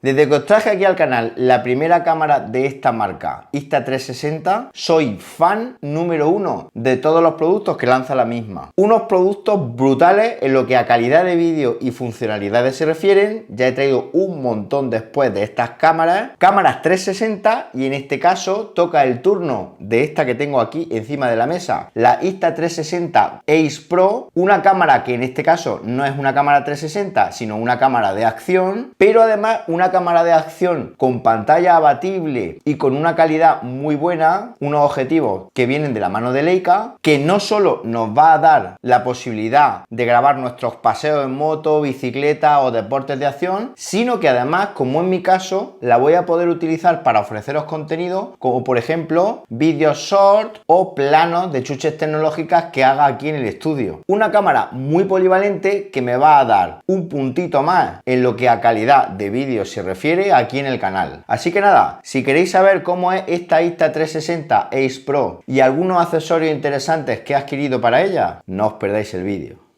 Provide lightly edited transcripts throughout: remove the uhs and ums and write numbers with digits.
Desde que os traje aquí al canal la primera cámara de esta marca, Insta360, soy fan número 1 de todos los productos que lanza la misma. Unos productos brutales en lo que a calidad de vídeo y funcionalidades se refieren. Ya he traído un montón después de estas cámaras 360, y en este caso toca el turno de esta que tengo aquí encima de la mesa, la Insta360 Ace Pro, una cámara que en este caso no es una cámara 360, sino una cámara de acción, pero además una cámara de acción con pantalla abatible y con una calidad muy buena, unos objetivos que vienen de la mano de Leica, que no solo nos va a dar la posibilidad de grabar nuestros paseos en moto, bicicleta o deportes de acción, sino que además, como en mi caso, la voy a poder utilizar para ofreceros contenido como por ejemplo vídeos short o planos de chuches tecnológicas que haga aquí en el estudio. Una cámara muy polivalente que me va a dar un puntito más en lo que a calidad de vídeo se refiere aquí en el canal. Así que nada, si queréis saber cómo es esta Insta360 Ace Pro y algunos accesorios interesantes que he adquirido para ella, no os perdáis el vídeo.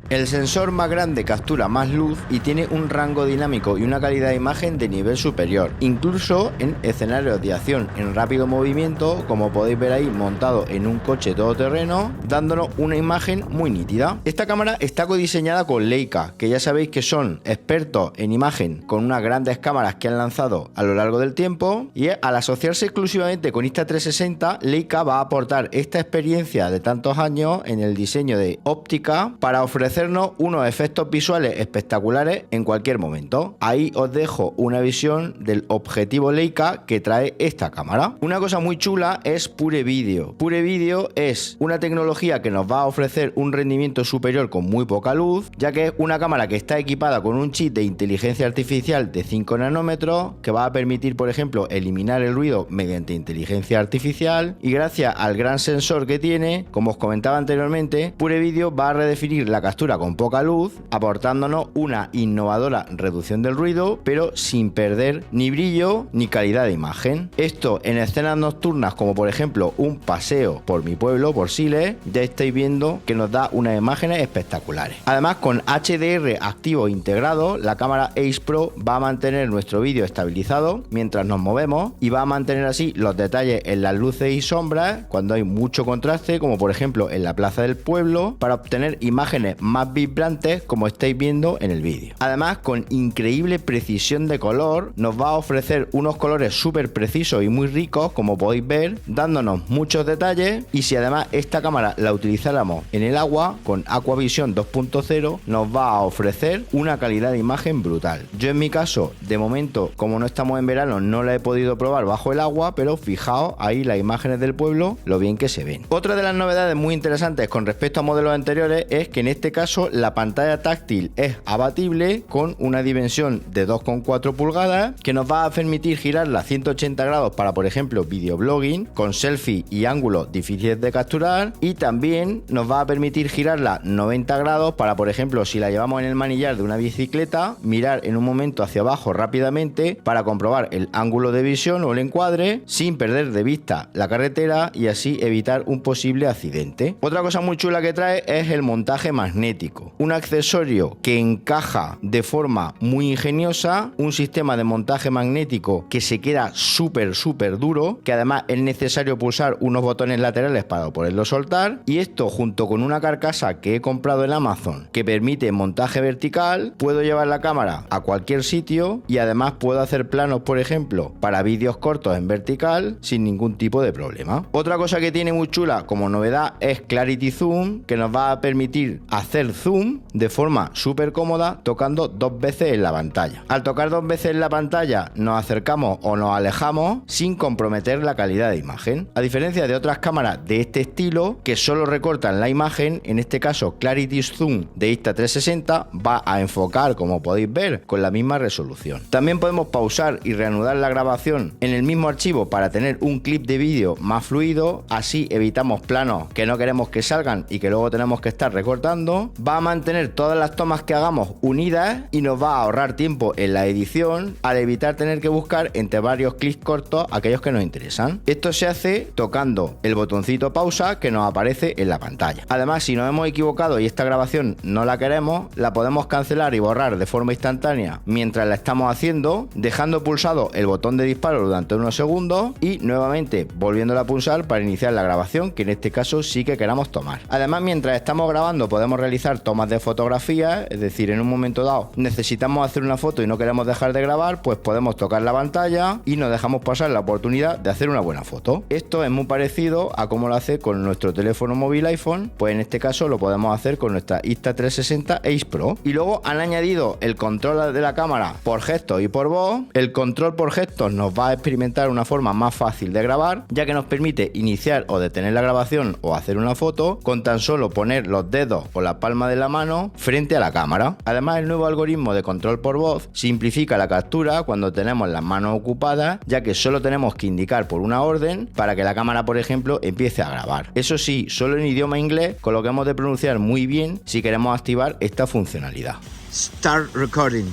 El sensor más grande captura más luz y tiene un rango dinámico y una calidad de imagen de nivel superior, incluso en escenarios de acción en rápido movimiento, como podéis ver ahí montado en un coche todoterreno, dándonos una imagen muy nítida. Esta cámara está codiseñada con Leica, que ya sabéis que son expertos en imagen con unas grandes cámaras que han lanzado a lo largo del tiempo, y al asociarse exclusivamente con Insta360, Leica va a aportar esta experiencia de tantos años en el diseño de óptica para ofrecer unos efectos visuales espectaculares en cualquier momento. Ahí os dejo una visión del objetivo Leica que trae esta cámara. Una cosa muy chula es Pure Video. Pure Video es una tecnología que nos va a ofrecer un rendimiento superior con muy poca luz, ya que es una cámara que está equipada con un chip de inteligencia artificial de 5 nanómetros que va a permitir, por ejemplo, eliminar el ruido mediante inteligencia artificial, y gracias al gran sensor que tiene, como os comentaba anteriormente, Pure Video va a redefinir la captura con poca luz, aportándonos una innovadora reducción del ruido, pero sin perder ni brillo ni calidad de imagen. Esto en escenas nocturnas, como por ejemplo un paseo por mi pueblo, por Siles, ya estáis viendo que nos da unas imágenes espectaculares. Además, con HDR activo integrado, la cámara Ace Pro va a mantener nuestro vídeo estabilizado mientras nos movemos, y va a mantener así los detalles en las luces y sombras cuando hay mucho contraste, como por ejemplo en la plaza del pueblo, para obtener imágenes más vibrantes, como estáis viendo en el vídeo. Además, con increíble precisión de color, nos va a ofrecer unos colores súper precisos y muy ricos, como podéis ver, dándonos muchos detalles. Y si además esta cámara la utilizáramos en el agua, con Aquavision 2.0, nos va a ofrecer una calidad de imagen brutal. Yo en mi caso, de momento, como no estamos en verano, no la he podido probar bajo el agua, pero fijaos ahí las imágenes del pueblo, lo bien que se ven. Otra de las novedades muy interesantes con respecto a modelos anteriores es que en este caso la pantalla táctil es abatible con una dimensión de 2,4 pulgadas que nos va a permitir girarla 180 grados para, por ejemplo, videoblogging con selfie y ángulos difíciles de capturar, y también nos va a permitir girarla 90 grados para, por ejemplo, si la llevamos en el manillar de una bicicleta, mirar en un momento hacia abajo rápidamente para comprobar el ángulo de visión o el encuadre sin perder de vista la carretera y así evitar un posible accidente. Otra cosa muy chula que trae es el montaje magnético. Un accesorio que encaja de forma muy ingeniosa, un sistema de montaje magnético que se queda súper duro, que además es necesario pulsar unos botones laterales para poderlo soltar, y esto junto con una carcasa que he comprado en Amazon que permite montaje vertical, puedo llevar la cámara a cualquier sitio y además puedo hacer planos, por ejemplo, para vídeos cortos en vertical sin ningún tipo de problema. Otra cosa que tiene muy chula como novedad es Clarity Zoom, que nos va a permitir hacer hacer zoom de forma súper cómoda tocando 2 veces en la pantalla. Al tocar 2 veces en la pantalla nos acercamos o nos alejamos sin comprometer la calidad de imagen. A diferencia de otras cámaras de este estilo que solo recortan la imagen, en este caso Clarity Zoom de Insta360 va a enfocar, como podéis ver, con la misma resolución. También podemos pausar y reanudar la grabación en el mismo archivo para tener un clip de vídeo más fluido, así evitamos planos que no queremos que salgan y que luego tenemos que estar recortando. Va a mantener todas las tomas que hagamos unidas y nos va a ahorrar tiempo en la edición al evitar tener que buscar entre varios clics cortos aquellos que nos interesan. Esto se hace tocando el botoncito pausa que nos aparece en la pantalla. Además, si nos hemos equivocado y esta grabación no la queremos, la podemos cancelar y borrar de forma instantánea mientras la estamos haciendo, dejando pulsado el botón de disparo durante unos segundos y nuevamente volviéndola a pulsar para iniciar la grabación, que en este caso sí que queramos tomar. Además, mientras estamos grabando podemos realizar tomas de fotografía, es decir, en un momento dado necesitamos hacer una foto y no queremos dejar de grabar, pues podemos tocar la pantalla y nos dejamos pasar la oportunidad de hacer una buena foto. Esto es muy parecido a cómo lo hace con nuestro teléfono móvil iPhone, pues en este caso lo podemos hacer con nuestra Insta360 Ace Pro. Y luego han añadido el control de la cámara por gestos y por voz. El control por gestos nos va a experimentar una forma más fácil de grabar, ya que nos permite iniciar o detener la grabación o hacer una foto con tan solo poner los dedos o la palma de la mano frente a la cámara. Además, el nuevo algoritmo de control por voz simplifica la captura cuando tenemos las manos ocupadas, ya que solo tenemos que indicar por una orden para que la cámara, por ejemplo, empiece a grabar. Eso sí, solo en idioma inglés, con lo que hemos de pronunciar muy bien si queremos activar esta funcionalidad. Start recording.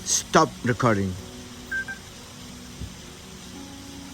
Stop recording.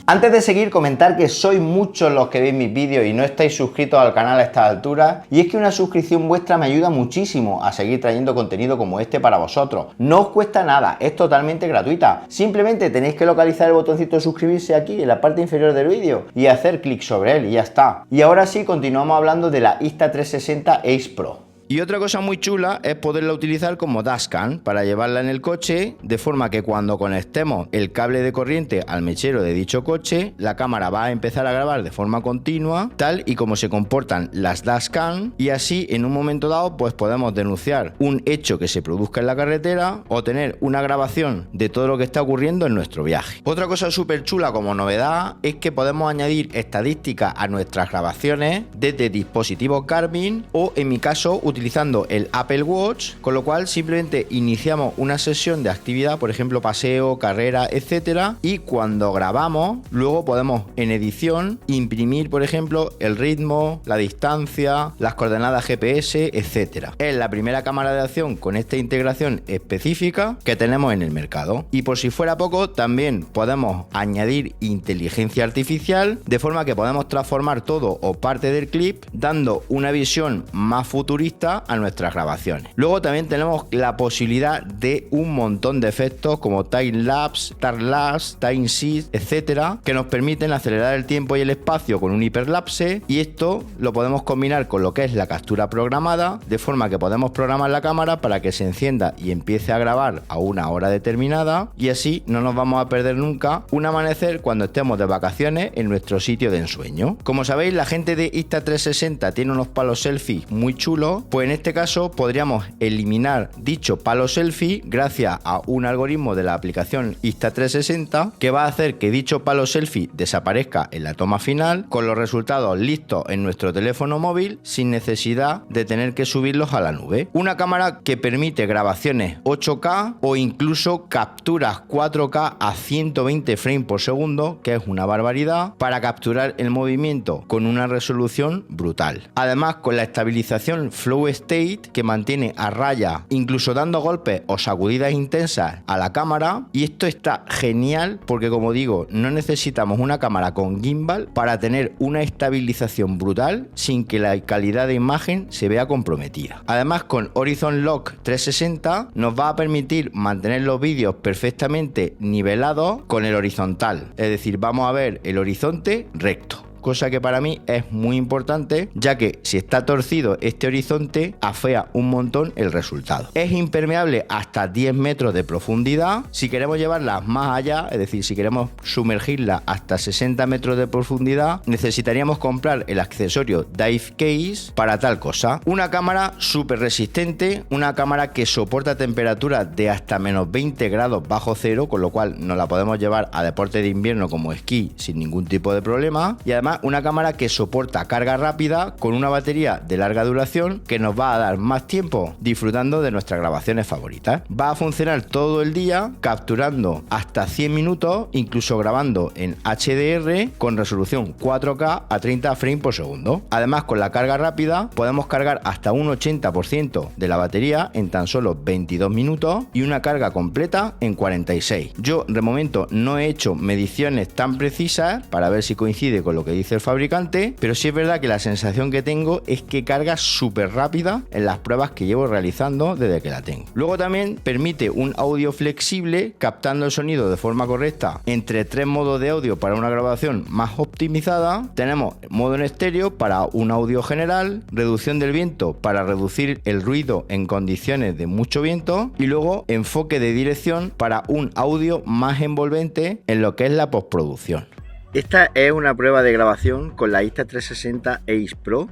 Antes de seguir, comentar que sois muchos los que veis mis vídeos y no estáis suscritos al canal a estas alturas, y es que una suscripción vuestra me ayuda muchísimo a seguir trayendo contenido como este para vosotros. No os cuesta nada, es totalmente gratuita. Simplemente tenéis que localizar el botoncito de suscribirse aquí en la parte inferior del vídeo y hacer clic sobre él y ya está. Y ahora sí, continuamos hablando de la Insta360 Ace Pro. Y otra cosa muy chula es poderla utilizar como dashcam para llevarla en el coche, de forma que cuando conectemos el cable de corriente al mechero de dicho coche, la cámara va a empezar a grabar de forma continua, tal y como se comportan las dashcam, y así en un momento dado pues podemos denunciar un hecho que se produzca en la carretera o tener una grabación de todo lo que está ocurriendo en nuestro viaje. Otra cosa súper chula como novedad es que podemos añadir estadísticas a nuestras grabaciones desde dispositivos Garmin o, en mi caso, utilizando el Apple Watch, con lo cual simplemente iniciamos una sesión de actividad, por ejemplo paseo, carrera, etcétera, y cuando grabamos luego podemos en edición imprimir, por ejemplo, el ritmo, la distancia, las coordenadas GPS, etcétera. Es la primera cámara de acción con esta integración específica que tenemos en el mercado. Y por si fuera poco, también podemos añadir inteligencia artificial, de forma que podemos transformar todo o parte del clip, dando una visión más futurista a nuestras grabaciones. Luego también tenemos la posibilidad de un montón de efectos como time lapse, star lapse, time shift, etcétera, que nos permiten acelerar el tiempo y el espacio con un hiperlapse, y esto lo podemos combinar con lo que es la captura programada, de forma que podemos programar la cámara para que se encienda y empiece a grabar a una hora determinada, y así no nos vamos a perder nunca un amanecer cuando estemos de vacaciones en nuestro sitio de ensueño. Como sabéis, la gente de Insta360 tiene unos palos selfie muy chulos, pues en este caso podríamos eliminar dicho palo selfie gracias a un algoritmo de la aplicación Insta360 que va a hacer que dicho palo selfie desaparezca en la toma final, con los resultados listos en nuestro teléfono móvil sin necesidad de tener que subirlos a la nube. Una cámara que permite grabaciones 8K o incluso capturas 4K a 120 frames por segundo, que es una barbaridad, para capturar el movimiento con una resolución brutal. Además, con la estabilización Flow State, que mantiene a raya incluso dando golpes o sacudidas intensas a la cámara, y esto está genial porque, como digo, no necesitamos una cámara con gimbal para tener una estabilización brutal sin que la calidad de imagen se vea comprometida. Además, con Horizon Lock 360 nos va a permitir mantener los vídeos perfectamente nivelados con el horizontal, es decir, vamos a ver el horizonte recto. cosa que para mí es muy importante, ya que si está torcido este horizonte afea un montón el resultado. Es impermeable hasta 10 metros de profundidad. Si queremos llevarla más allá, es decir, si queremos sumergirla hasta 60 metros de profundidad, necesitaríamos comprar el accesorio Dive Case para tal cosa. Una cámara súper resistente, una cámara que soporta temperaturas de hasta menos 20 grados bajo cero, con lo cual nos la podemos llevar a deporte de invierno como esquí sin ningún tipo de problema, y además una cámara que soporta carga rápida con una batería de larga duración que nos va a dar más tiempo disfrutando de nuestras grabaciones favoritas. Va a funcionar todo el día capturando hasta 100 minutos, incluso grabando en HDR con resolución 4K a 30 frames por segundo. Además, con la carga rápida podemos cargar hasta un 80% de la batería en tan solo 22 minutos y una carga completa en 46. Yo de momento no he hecho mediciones tan precisas para ver si coincide con lo que dice el fabricante, pero sí es verdad que la sensación que tengo es que carga súper rápida en las pruebas que llevo realizando desde que la tengo. Luego también permite un audio flexible captando el sonido de forma correcta entre 3 modos de audio para una grabación más optimizada. Tenemos modo en estéreo para un audio general, reducción del viento para reducir el ruido en condiciones de mucho viento y luego enfoque de dirección para un audio más envolvente en lo que es la postproducción. Esta es una prueba de grabación con la Insta360 Ace Pro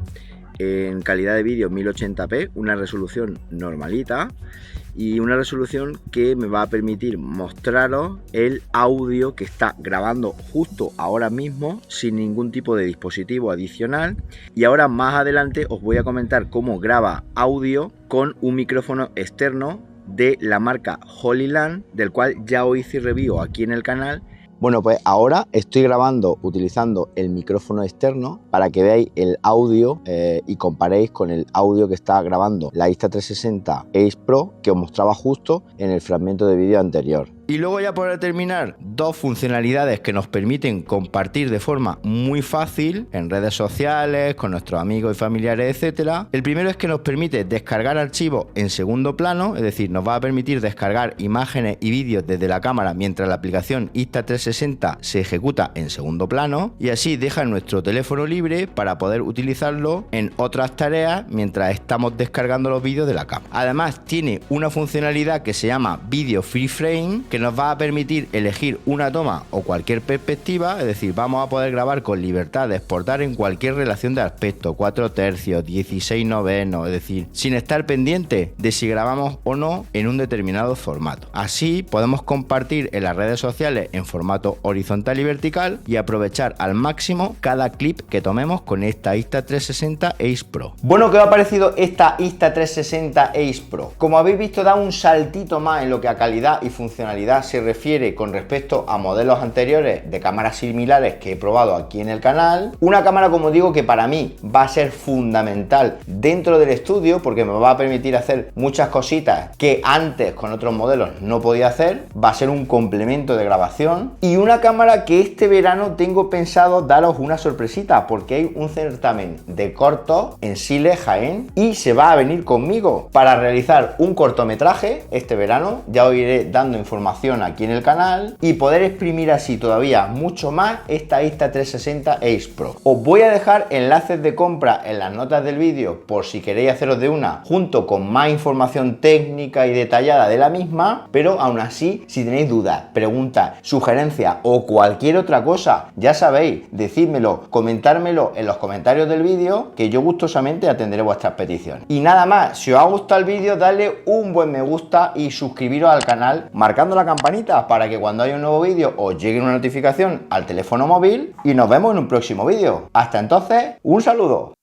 en calidad de vídeo 1080p, una resolución normalita y una resolución que me va a permitir mostraros el audio que está grabando justo ahora mismo sin ningún tipo de dispositivo adicional. Y ahora más adelante os voy a comentar cómo graba audio con un micrófono externo de la marca Holyland, del cual ya os hice review aquí en el canal. Bueno, pues ahora estoy grabando utilizando el micrófono externo para que veáis el audio y comparéis con el audio que está grabando la Insta360 Ace Pro que os mostraba justo en el fragmento de vídeo anterior. Y luego ya para terminar, dos funcionalidades que nos permiten compartir de forma muy fácil en redes sociales, con nuestros amigos y familiares, etcétera. El primero es que nos permite descargar archivos en segundo plano, es decir, nos va a permitir descargar imágenes y vídeos desde la cámara mientras la aplicación Insta360 se ejecuta en segundo plano, y así deja nuestro teléfono libre para poder utilizarlo en otras tareas mientras estamos descargando los vídeos de la cámara. Además tiene una funcionalidad que se llama Video Free Frame, que nos va a permitir elegir una toma o cualquier perspectiva, es decir, vamos a poder grabar con libertad de exportar en cualquier relación de aspecto, 4 tercios, 16 novenos, es decir, sin estar pendiente de si grabamos o no en un determinado formato. Así podemos compartir en las redes sociales en formato horizontal y vertical y aprovechar al máximo cada clip que tomemos con esta Insta360 Ace Pro. Bueno, ¿qué os ha parecido esta Insta360 Ace Pro? Como habéis visto, da un saltito más en lo que a calidad y funcionalidad se refiere con respecto a modelos anteriores de cámaras similares que he probado aquí en el canal. Una cámara, como digo, que para mí va a ser fundamental dentro del estudio porque me va a permitir hacer muchas cositas que antes con otros modelos no podía hacer. Va a ser un complemento de grabación y una cámara que este verano tengo pensado daros una sorpresita porque hay un certamen de cortos en Siles, Jaén, y se va a venir conmigo para realizar un cortometraje este verano. Ya os iré dando información aquí en el canal y poder exprimir así todavía mucho más esta Insta360 Ace Pro. Os voy a dejar enlaces de compra en las notas del vídeo por si queréis haceros de una, junto con más información técnica y detallada de la misma, pero aún así, si tenéis dudas, preguntas, sugerencias o cualquier otra cosa, ya sabéis, decídmelo, comentármelo en los comentarios del vídeo, que yo gustosamente atenderé vuestras peticiones. Y nada más, si os ha gustado el vídeo, dadle un buen me gusta y suscribiros al canal marcando la campanita para que cuando haya un nuevo vídeo os llegue una notificación al teléfono móvil, y nos vemos en un próximo vídeo. Hasta entonces, un saludo.